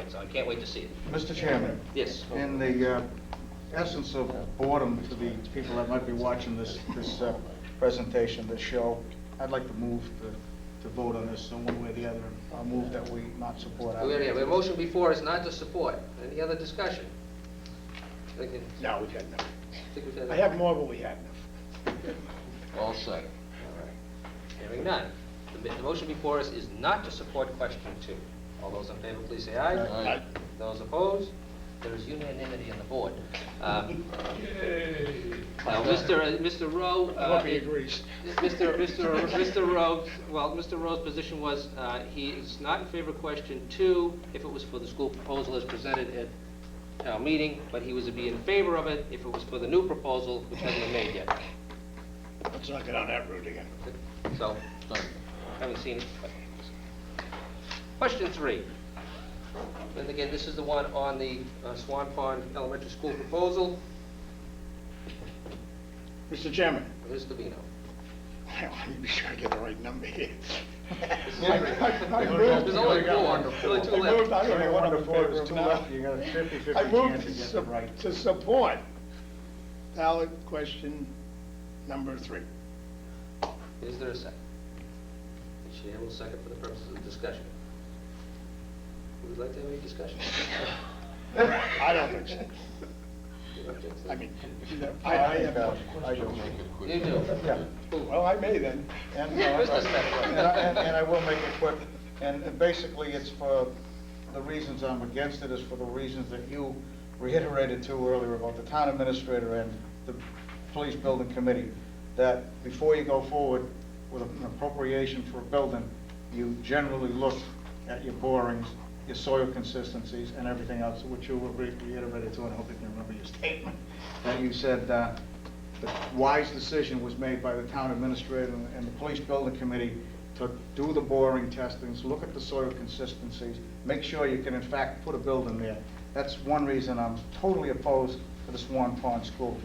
so I can't wait to see it. Mr. Chairman. Yes. In the essence of boredom to the people that might be watching this presentation, this show, I'd like to move to vote on this in one way or the other. I'll move that we not support. We have a motion before us not to support. Any other discussion? No, we've had enough. Think we've had I enough? have more, but we had enough. All set. All right. Hearing none. The motion before us is not to support question 2. All those in favor, please say aye. Aye. Those opposed? There is unanimity on the board. Now, Mr. Rowe. I hope he agrees. Mr. Rowe, well, Mr. Rowe's position was, he is not in favor of question 2 if it was for the school proposal as presented at town meeting, but he was to be in favor of it if it was for the new proposal, which hasn't been made yet. Let's not get on that route again. So, Done. haven't seen it. But. Question 3. And again, this is the one on the Swan Pond Elementary School proposal. Mr. Chairman, Ms. Davino. I want to be sure I get the right number here. There's only 4, only 2 left. I don't know what I'm in favor There's of 2 now. left, you got a 50-50 I chance moved of getting it right. to support ballot question number 3. Is there a second? The chair will second for the purposes of discussion. Would you like to have any discussion? I don't think so. I mean, I have one I question. do. Make it quick. You do? Yeah. Well, I may then. And, Mr. Smith. and I will make it quick, and basically it's for, the reasons I'm against it is for the reasons that you reiterated to earlier about the town administrator and the police building committee, that before you go forward with an appropriation for a building, you generally look at your borings, your soil consistencies, and everything else, which you reiterated to, and I hope you can remember your statement, that you said the wise decision was made by the town administrator and the police building committee to do the boring testings, look at the soil consistencies, make sure you can in fact put a building there. That's one reason I'm totally opposed to the Swan Pond School.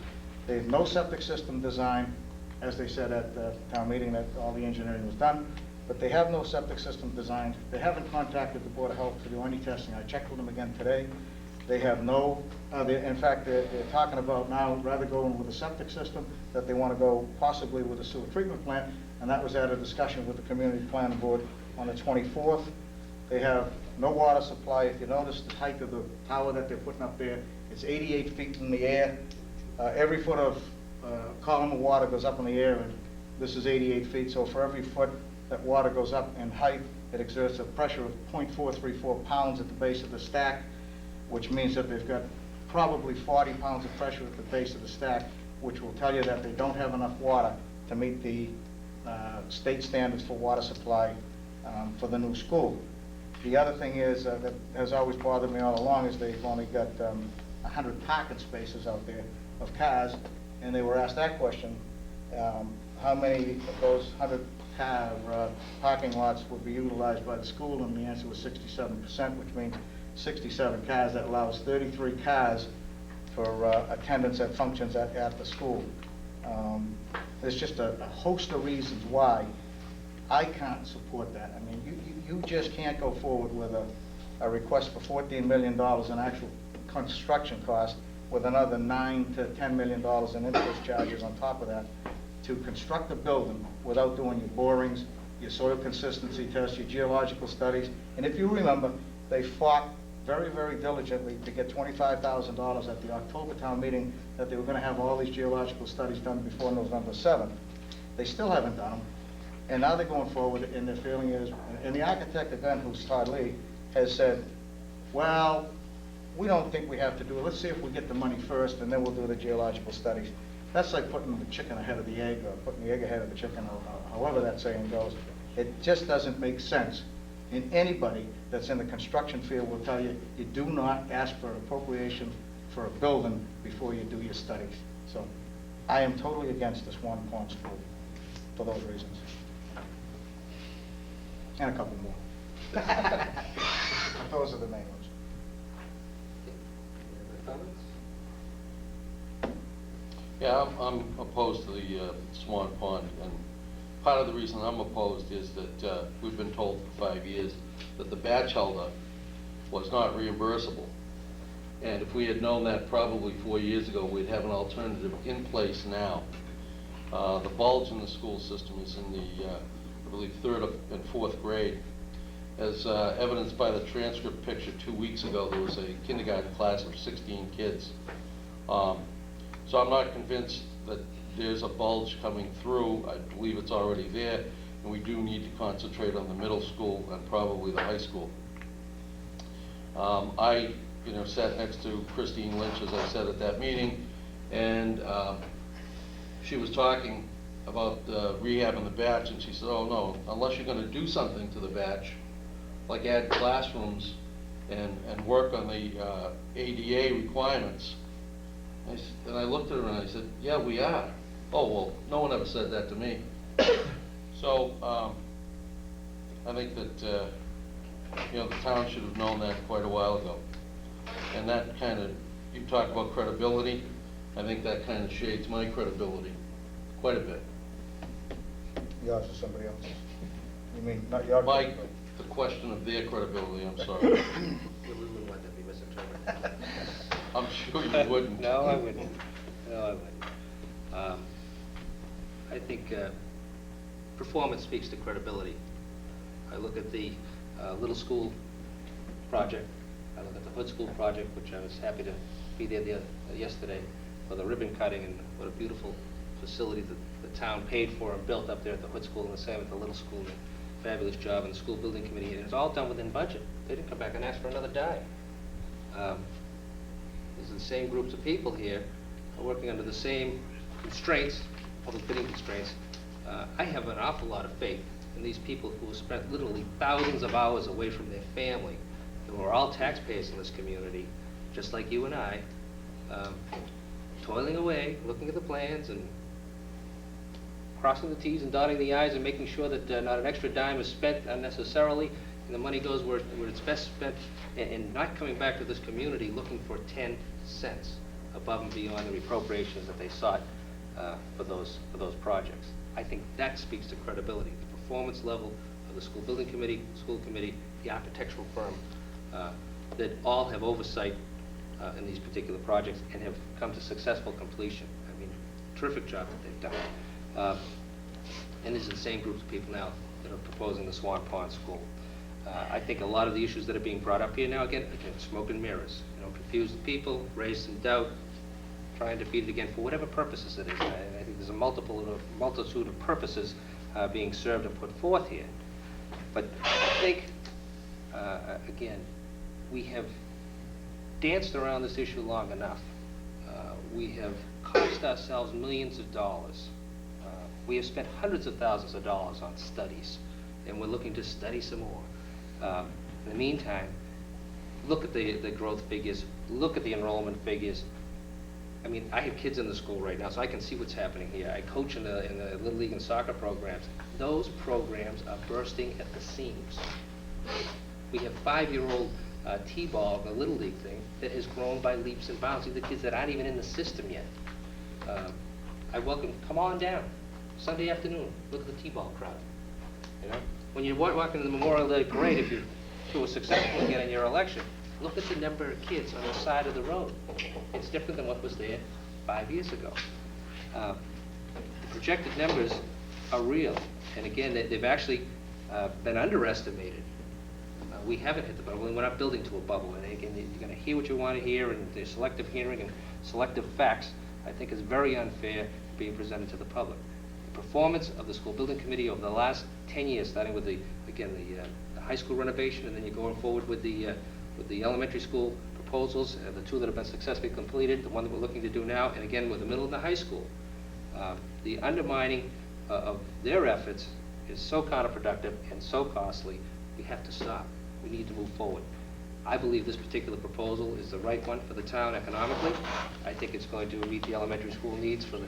They have no septic system design, as they said at the town meeting, that all the engineering was done, but they have no septic system design. They haven't contacted the Board of Health to do any testing. I checked with them again today. They have no, in fact, they're talking about now, rather going with a septic system, that they want to go possibly with a sewer treatment plant, and that was at a discussion with the Community Planning Board on the 24th. They have no water supply. If you notice the height of the tower that they're putting up there, it's 88 feet in the air. Every foot of column of water goes up in the air, and this is 88 feet, so for every foot that water goes up in height, it exerts a pressure of 0.434 pounds at the base of the stack, which means that they've got probably 40 pounds of pressure at the base of the stack, which will tell you that they don't have enough water to meet the state standards for water supply for the new school. The other thing is, that has always bothered me all along, is they've only got 100 parking spaces out there of cars, and they were asked that question, how many of those 100 car parking lots would be utilized by the school, and the answer was 67%, which means 67 cars. That allows 33 cars for attendance at functions at the school. There's just a host of reasons why I can't support that. I mean, you just can't go forward with a request for $14 million in actual construction cost with another $9 to $10 million in interest charges on top of that to construct a building without doing your borings, your soil consistency tests, your geological studies. And if you remember, they fought very, very diligently to get $25,000 at the October town meeting, that they were going to have all these geological studies done before November 7th. They still haven't done them. And now they're going forward, and their feeling is, and the architect again, who's Todd Lee, has said, well, we don't think we have to do it. Let's see if we get the money first, and then we'll do the geological studies. That's like putting the chicken ahead of the egg, or putting the egg ahead of the chicken, or however that saying goes. It just doesn't make sense. And anybody that's in the construction field will tell you, you do not ask for an appropriation for a building before you do your studies. So I am totally against this Swan Pond School for those reasons. And a couple more. But those are the main ones. Any other comments? Yeah, I'm opposed to the Swan Pond, and part of the reason I'm opposed is that we've been told for 5 years that the batch holder was not reimbursable. And if we had known that probably 4 years ago, we'd have an alternative in place now. The bulge in the school system is in the, I believe, 3rd and 4th grade. As evidenced by the transcript picture 2 weeks ago, there was a kindergarten class of 16 kids. So I'm not convinced that there's a bulge coming through. I believe it's already there, and we do need to concentrate on the middle school and probably the high school. I sat next to Christine Lynch, as I said at that meeting, and she was talking about rehabbing the batch, and she said, oh no, unless you're gonna do something to the batch, like add classrooms and work on the ADA requirements. And I looked at her and I said, yeah, we are. Oh, well, no one ever said that to me. So, I think that, the town should have known that quite a while ago. And that kind of, you talk about credibility, I think that kind of shades my credibility quite a bit. Yours or somebody else? You mean, not your? Mike, the question of their credibility, I'm sorry. We wouldn't want that to be misinterpreted. I'm sure you wouldn't. No, I wouldn't. No, I wouldn't. I think performance speaks to credibility. I look at the little school project. I look at the Hood School project, which I was happy to be there yesterday for the ribbon cutting, and what a beautiful facility that the town paid for and built up there at the Hood School, and the same at the little school. Fabulous job in the school building committee, and it was all done within budget. They didn't come back and ask for another dime. These are the same groups of people here are working under the same constraints, public bidding constraints. I have an awful lot of faith in these people who have spent literally thousands of hours away from their family, who are all taxpayers in this community, just like you and I, toiling away, looking at the plans and crossing the T's and dotting the I's and making sure that not an extra dime is spent unnecessarily, and the money goes where it's best spent, and not coming back to this community looking for 10 cents above and beyond the appropriations that they sought for those projects. I think that speaks to credibility, the performance level of the school building committee, school committee, the architectural firm, that all have oversight in these particular projects and have come to successful completion. I mean, terrific job that they've done. And these are the same groups of people now that are proposing the Swan Pond School. I think a lot of the issues that are being brought up here now, again, smoke and mirrors. Confuse the people, raise some doubt, try and defeat it again for whatever purposes it is. I think there's a multitude of purposes being served and put forth here. But I think, again, we have danced around this issue long enough. We have cost ourselves millions of dollars. We have spent hundreds of thousands of dollars on studies, and we're looking to study some more. In the meantime, look at the growth figures, look at the enrollment figures. I mean, I have kids in the school right now, so I can see what's happening here. I coach in the Little League and soccer programs. Those programs are bursting at the seams. We have 5-year-old T-ball, the Little League thing, that has grown by leaps and bounds. These are the kids that aren't even in the system yet. I welcome, come on down, Sunday afternoon, look at the T-ball crowd. When you're walking to the Memorial Day Parade, if you were successful again in your election, look at the number of kids on the side of the road. It's different than what was there 5 years ago. The projected numbers are real, and again, they've actually been underestimated. We haven't hit the bubble, and we're not building to a bubble. And again, you're going to hear what you want to hear, and the selective hearing and selective facts, I think, is very unfair being presented to the public. The performance of the school building committee over the last 10 years, starting with the high school renovation, and then you're going forward with the elementary school proposals, the 2 that have been successfully completed, the one that we're looking to do now, and again with the middle and the high school. The undermining of their efforts is so counterproductive and so costly. We have to stop. We need to move forward. I believe this particular proposal is the right one for the town economically. I think it's going to meet the elementary school needs for the,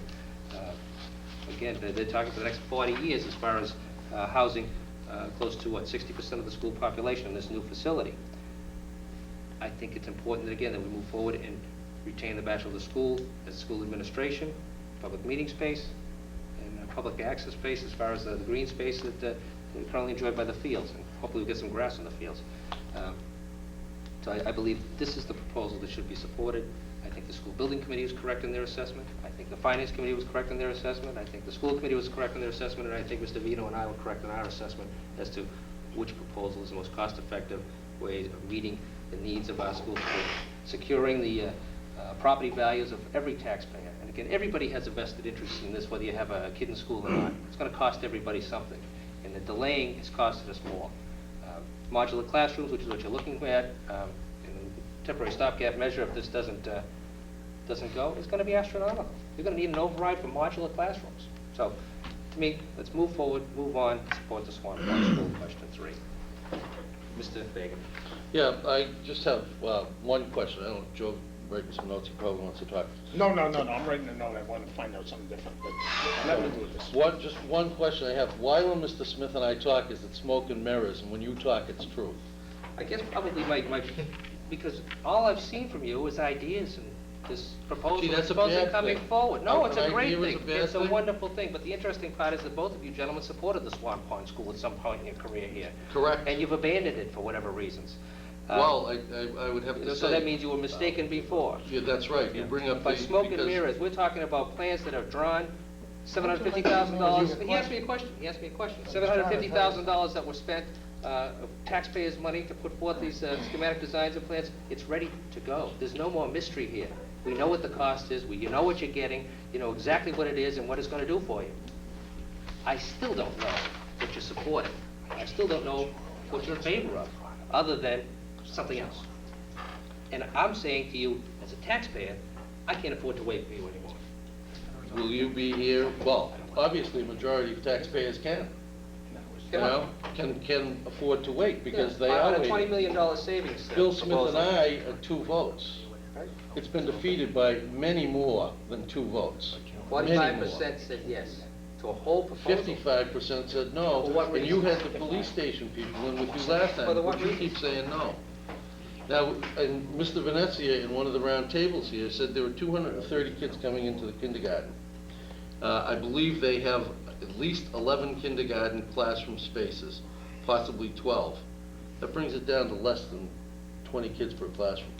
again, they're talking for the next 40 years as far as housing close to, 60% of the school population in this new facility. I think it's important, again, that we move forward and retain the Bachelor of the School as school administration, public meeting space, and public access space as far as the green space that currently enjoyed by the fields, and hopefully we'll get some grass on the fields. So I believe this is the proposal that should be supported. I think the school building committee was correct in their assessment. I think the finance committee was correct in their assessment. I think the school committee was correct in their assessment, and I think Mr. Vito and I were correct in our assessment as to which proposal is the most cost-effective way of meeting the needs of our school district, securing the property values of every taxpayer. And again, everybody has a vested interest in this, whether you have a kid in school or not. It's going to cost everybody something, and the delaying has costed us more. Modular classrooms, which is what you're looking at, in a temporary stopgap measure, if this doesn't go, is going to be astronomical. You're going to need an override for modular classrooms. So, to me, let's move forward, move on, support the Swan Pond School, question 3. Mr. Fagan. Yeah, I just have one question. I don't know, Joe, writing some notes, he probably wants to talk. No, I'm writing a note, I want to find out something different, but nothing to do with this. Just one question I have. Why when Mr. Smith and I talk, is it smoke and mirrors, and when you talk, it's truth? I guess probably because all I've seen from you is ideas, and this proposal See, is that's a supposedly bad coming thing. forward. No, it's a An great idea is thing. a bad It's a thing? wonderful thing, but the interesting part is that both of you gentlemen supported the Swan Pond School at some point in your career here. Correct. And you've abandoned it for whatever reasons. Well, I would have to say. So that means you were mistaken before. Yeah, that's right. You bring up By the- smoke and because- mirrors, we're talking about plans that are drawn, $750,000. He asked me a question. $750,000 that were spent of taxpayers' money to put forth these schematic designs and plans. It's ready to go. There's no more mystery here. We know what the cost is. You know what you're getting. You know exactly what it is and what it's going to do for you. I still don't know what you're supporting. I still don't know what you're in favor of, other than something else. And I'm saying to you, as a taxpayer, I can't afford to wait for you anymore. Will you be here? Well, obviously, a majority of taxpayers can. You know, can afford to wait, because they are On a waiting. $20 million savings. Bill Smith and proposal. I are 2 votes. It's been defeated by many more than 2 votes. Many more. 45% said yes to a whole proposal. 55% said no, For what and you reason? had the police station people in with you last For time, the but what you reason? keep saying no. Now, and Mr. Venezia, in one of the round tables here, said there were 230 kids coming into the kindergarten. I believe they have at least 11 kindergarten classroom spaces, possibly 12. That brings it down to less than 20 kids per classroom.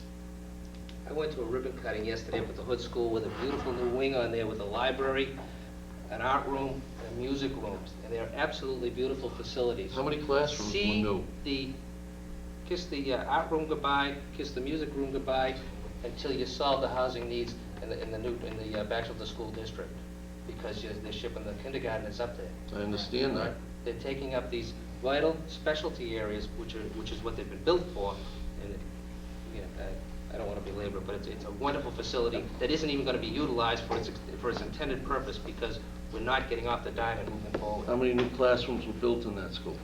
I went to a ribbon cutting yesterday up at the Hood School with a beautiful new wing on there with a library, an art room, and music rooms, and they're absolutely beautiful facilities. How many classrooms were new? Kiss the art room goodbye, kiss the music room goodbye, until you solve the housing needs in the back of the school district, because they're shipping the kindergarten that's up there. I understand that. They're taking up these vital specialty areas, which is what they've been built for, and I don't want to belabor it, but it's a wonderful facility that isn't even going to be utilized for its intended purpose, because we're not getting off the dime and moving forward. How many new classrooms were built in that school?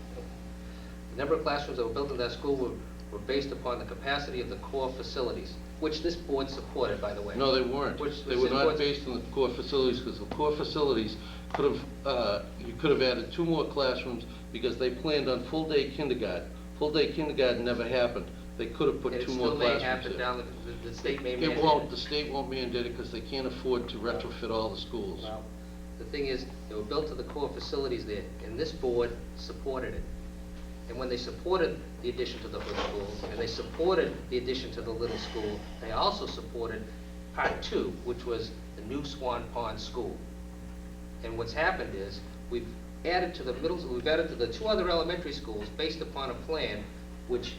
The number of classrooms that were built in that school were based upon the capacity of the core facilities, which this board supported, by the way. No, they weren't. Which They this were not board- based on the core facilities, because the core facilities could have, you could have added 2 more classrooms, because they planned on full-day kindergarten. Full-day kindergarten never happened. They could have put And it 2 more still may classrooms happen there. down, the state may mandate It won't, the state won't mandate it, because they can't afford to retrofit all the schools. Well, the thing is, they were built to the core facilities there, and this board supported it. And when they supported the addition to the Hood School, and they supported the addition to the Little School, they also supported Part 2, which was the new Swan Pond School. And what's happened is, we've added to the we've added to the 2 other elementary schools based upon a plan which,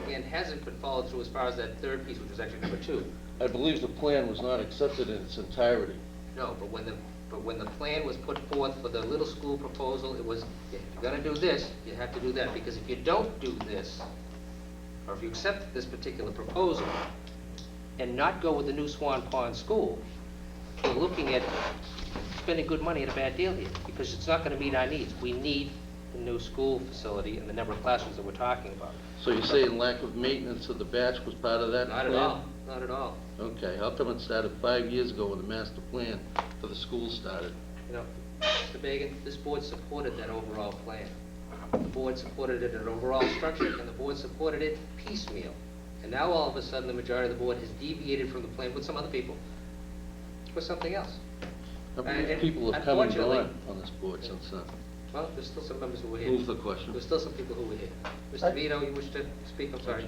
again, hasn't been followed through as far as that 3rd piece, which was actually number 2. I believe the plan was not accepted in its entirety. No, but when the plan was put forth for the little school proposal, it was, if you're gonna do this, you have to do that, because if you don't do this, or if you accept this particular proposal and not go with the new Swan Pond School, you're looking at spending good money at a bad deal here, because it's not gonna meet our needs. We need the new school facility and the number of classrooms that we're talking about. So you're saying lack of maintenance of the batch was part of that Not plan? at all, not at all. Okay, how come it started 5 years ago when the master plan for the school started? You know, Mr. Bagan, this board supported that overall plan. The board supported it in an overall structure, and the board supported it piecemeal. And now all of a sudden, the majority of the board has deviated from the plan with some other people for something else. How many And people have come and unfortunately- gone on this board since then? Well, there's still some members who were here. Move the question. There's still some people who were here. Mr. Vito, you wish to speak? I'm sorry.